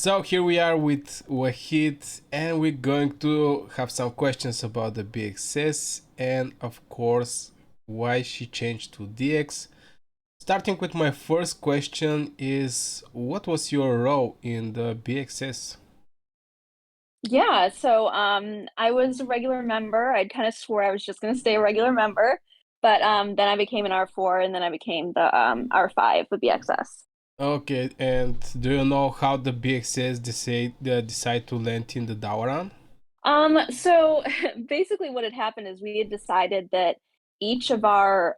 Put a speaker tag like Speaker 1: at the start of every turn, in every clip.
Speaker 1: So here we are with Wahid, and we're going to have some questions about the Bxs and, of course, why she changed to DX. Starting with my first question is, what was your role in the Bxs?
Speaker 2: I was a regular member. I kind of swore I was just going to stay a regular member, but then I became an R4 and then I became the R5 with BXS.
Speaker 1: Okay, and do you know how the Bxs decide to land in the Dalaran?
Speaker 2: So basically what had happened is we had decided that each of our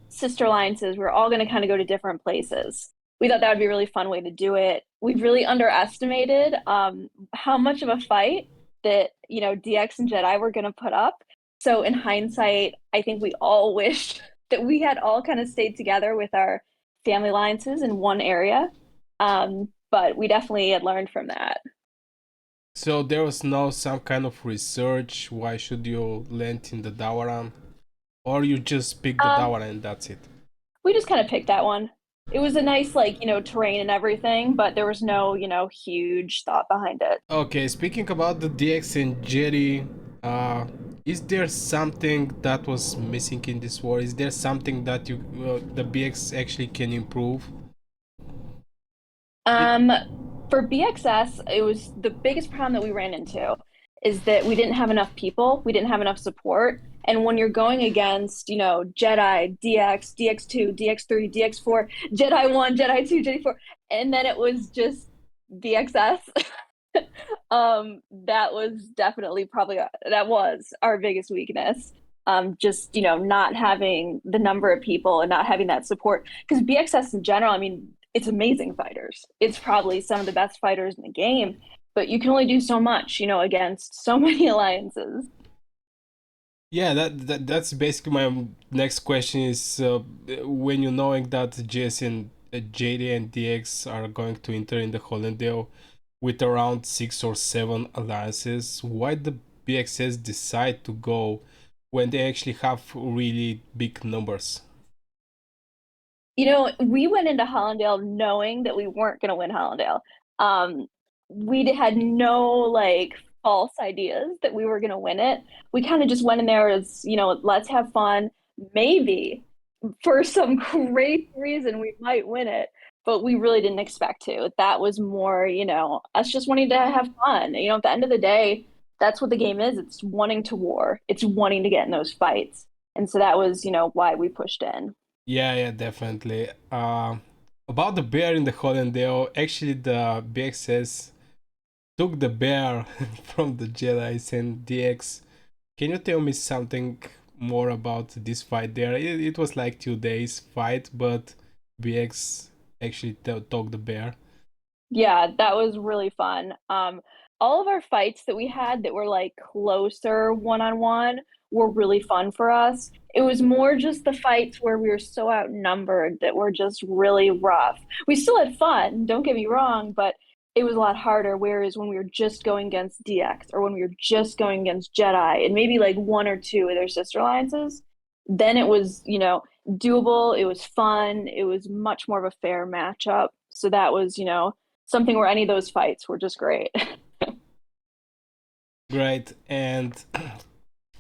Speaker 2: sister alliances were all going to kind of go to different places. We thought that would be a really fun way to do it. We really underestimated how much of a fight that, DX and Jedi were going to put up. So in hindsight, I think we all wished that we had all kind of stayed together with our family alliances in one area. But we definitely had learned from that.
Speaker 1: So there was no some kind of research. Why should you land in the Dalaran? Or you just pick the
Speaker 2: Um,
Speaker 1: Dalaran and that's it?
Speaker 2: We just kind of picked that one. It was a nice, like, terrain and everything, but there was no, huge thought behind it.
Speaker 1: Okay, speaking about the DX and Jetty, uh, is there something that was missing in this war? Is there something that the BX actually can improve? It,
Speaker 2: Um, for BXS, it was the biggest problem that we ran into is that we didn't have enough people, we didn't have enough support. And when you're going against, Jedi, DX, DX2, DX3, DX4, Jedi 1, Jedi 2, Jedi 4, and then it was just BXS. That was definitely probably that was our biggest weakness. Just not having the number of people and not having that support. Because BXS in general, I mean, it's amazing fighters. It's probably some of the best fighters in the game, but you can only do so much, against so many alliances.
Speaker 1: yeah, that's basically my next question is when you're knowing that JS and JD and DX are going to enter in the Hollandale with around 6 or 7 alliances, why the BXS decide to go when they actually have really big numbers?
Speaker 2: We went into Hollandale knowing that we weren't going to win Hollandale. Um, we had no like false ideas that we were going to win it. We kind of just went in there as, let's have fun. Maybe for some crazy reason we might win it, but we really didn't expect to. That was more, us just wanting to have fun. At the end of the day, that's what the game is. It's wanting to war. It's wanting to get in those fights. And so that was, why we pushed in.
Speaker 1: Yeah, yeah, definitely. About the bear in the Hollandale, actually the BXS took the bear from the Jedi's and DX. Can you tell me something more about this fight there? It was like 2 days fight, but BX actually took the bear.
Speaker 2: Yeah, that was really fun. All of our fights that we had that were like closer one-on-one were really fun for us. It was more just the fights where we were so outnumbered that were just really rough. We still had fun, don't get me wrong, but it was a lot harder. Whereas when we were just going against DX or when we were just going against Jedi and maybe like one or two of their sister alliances, then it was, doable. It was fun. It was much more of a fair matchup. So that was, something where any of those fights were just great.
Speaker 1: Great. And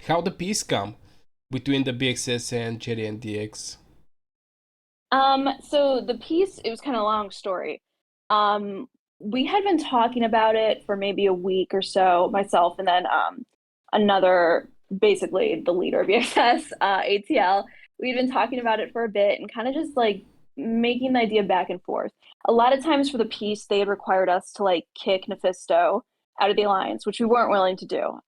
Speaker 1: how the peace come between the BXS and Jedi and DX?
Speaker 2: So the piece, it was kind of a long story. We had been talking about it for maybe a week or so, myself and then another, basically the leader of BXS, ATL. We'd been talking about it for a bit and kind of just like making the idea back and forth. A lot of times for the piece, they had required us to like kick Mephisto out of the alliance, which we weren't willing to do.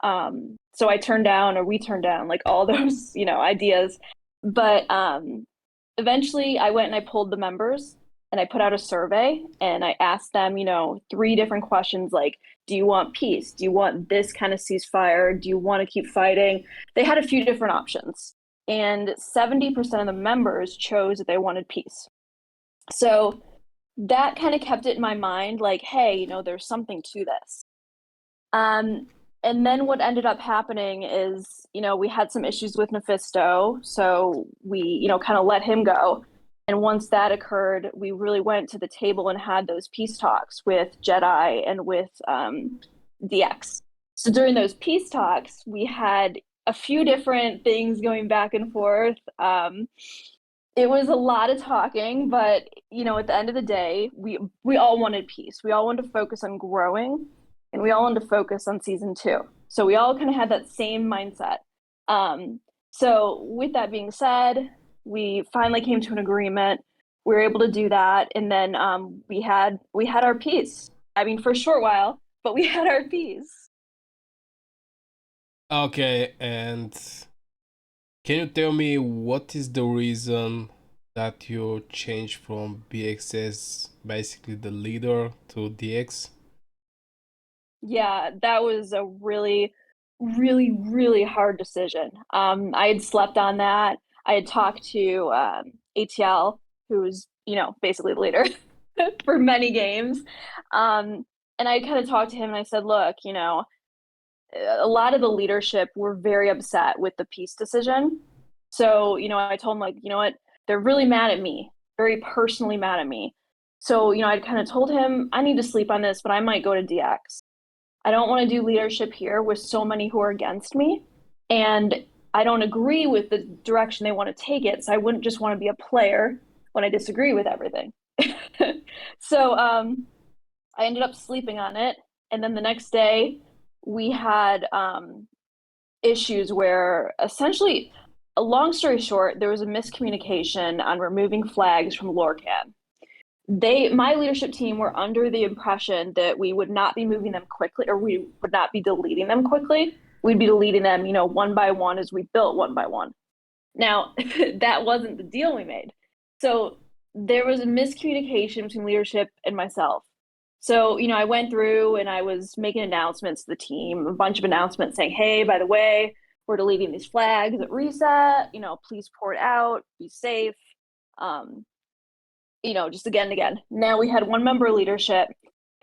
Speaker 2: So I turned down, or we turned down, like all those, ideas. But eventually I went and I pulled the members and I put out a survey and I asked them, three different questions like, do you want peace? Do you want this kind of ceasefire? Do you want to keep fighting? They had a few different options. And 70% of the members chose that they wanted peace. So that kind of kept it in my mind like, hey, there's something to this. Um, and then what ended up happening is, we had some issues with Mephisto, so we, kind of let him go. And once that occurred, we really went to the table and had those peace talks with Jedi and with DX. So during those peace talks, we had a few different things going back and forth. It was a lot of talking, but at the end of the day, we all wanted peace. We all wanted to focus on growing, and we all wanted to focus on season 2. So we all kind of had that same mindset. So with that being said, we finally came to an agreement. We were able to do that, and then we had our peace. I mean, for a short while, but we had our peace.
Speaker 1: Okay, and can you tell me what is the reason that you changed from BXS, basically the leader, to DX?
Speaker 2: Yeah, that was a really, really, really hard decision. I had slept on that. I had talked to ATL, who's, basically the leader for many games. And I kind of talked to him and I said, look, a lot of the leadership were very upset with the peace decision. So, I told him, like, you know what? They're really mad at me, very personally mad at me. So, I kind of told him, I need to sleep on this, but I might go to DX. I don't want to do leadership here with so many who are against me. And I don't agree with the direction they want to take it. So I wouldn't just want to be a player when I disagree with everything. So I ended up sleeping on it. And then the next day, we had issues where essentially, a long story short, there was a miscommunication on removing flags from Lorcan. My leadership team were under the impression that we would not be moving them quickly, or we would not be deleting them quickly. We'd be deleting them, one by one as we built one by one. Now, that wasn't the deal we made. So there was a miscommunication between leadership and myself. So, I went through and I was making announcements to the team, a bunch of announcements saying, hey, by the way, we're deleting these flags at reset, please pour it out, be safe. Um, just again and again. Now we had one member of leadership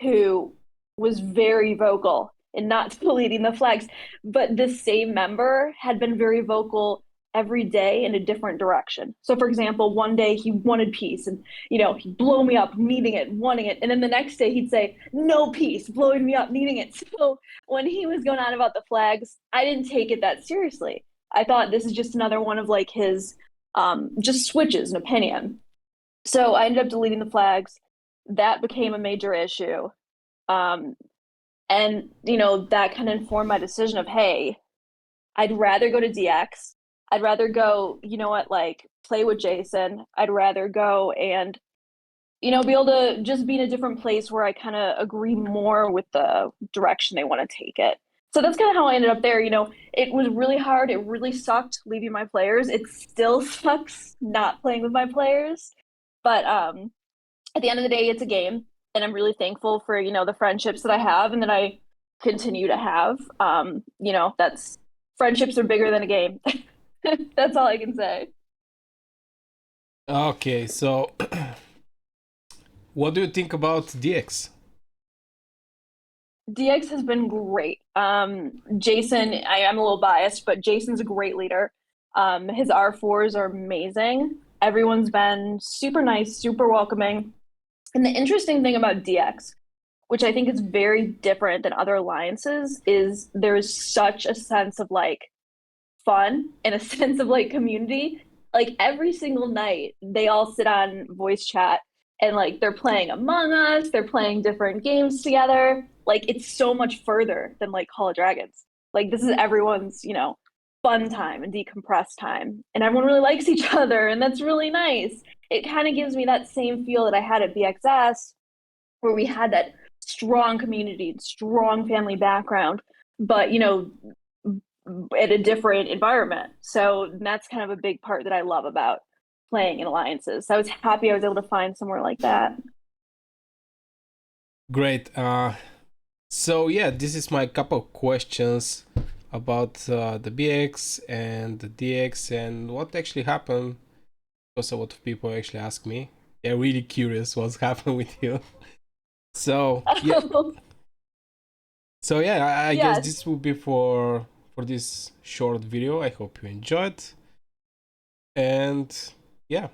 Speaker 2: who was very vocal in not deleting the flags, but this same member had been very vocal every day in a different direction. So, for example, one day he wanted peace and, he'd blow me up, needing it, wanting it. And then the next day he'd say, no peace, blowing me up, needing it. So, when he was going on about the flags, I didn't take it that seriously. I thought this is just another one of like his just switches in opinion. So I ended up deleting the flags. That became a major issue. Um, and, that kind of informed my decision of, hey, I'd rather go to DX. I'd rather go, like play with Jason. I'd rather go and, be able to just be in a different place where I kind of agree more with the direction they want to take it. So that's kind of how I ended up there. It was really hard. It really sucked leaving my players. It still sucks not playing with my players. But at the end of the day, it's a game, and I'm really thankful for the friendships that I have and that I continue to have. That's friendships are bigger than a game. That's all I can say.
Speaker 1: Okay, so what do you think about DX?
Speaker 2: DX has been great. Jason, I'm a little biased, but Jason's a great leader. His R4s are amazing. Everyone's been super nice, super welcoming. And the interesting thing about DX, which I think is very different than other alliances, is there's such a sense of like fun and a sense of like community. Like every single night, they all sit on voice chat and like they're playing Among Us, they're playing different games together. Like it's so much further than like Call of Dragons. Like this is everyone's, fun time and decompress time. And everyone really likes each other, and that's really nice. It kind of gives me that same feel that I had at BXS, where we had that strong community, strong family background, but at a different environment. So that's kind of a big part that I love about playing in alliances. So I was happy I was able to find somewhere like that.
Speaker 1: Great. So yeah, this is my couple of questions about the BX and the DX and what actually happened. Because a lot of people actually ask me. They're really curious what's happened with you. So yeah, I guess
Speaker 2: Yes.
Speaker 1: this will be for this short video. I hope you enjoyed, and yeah.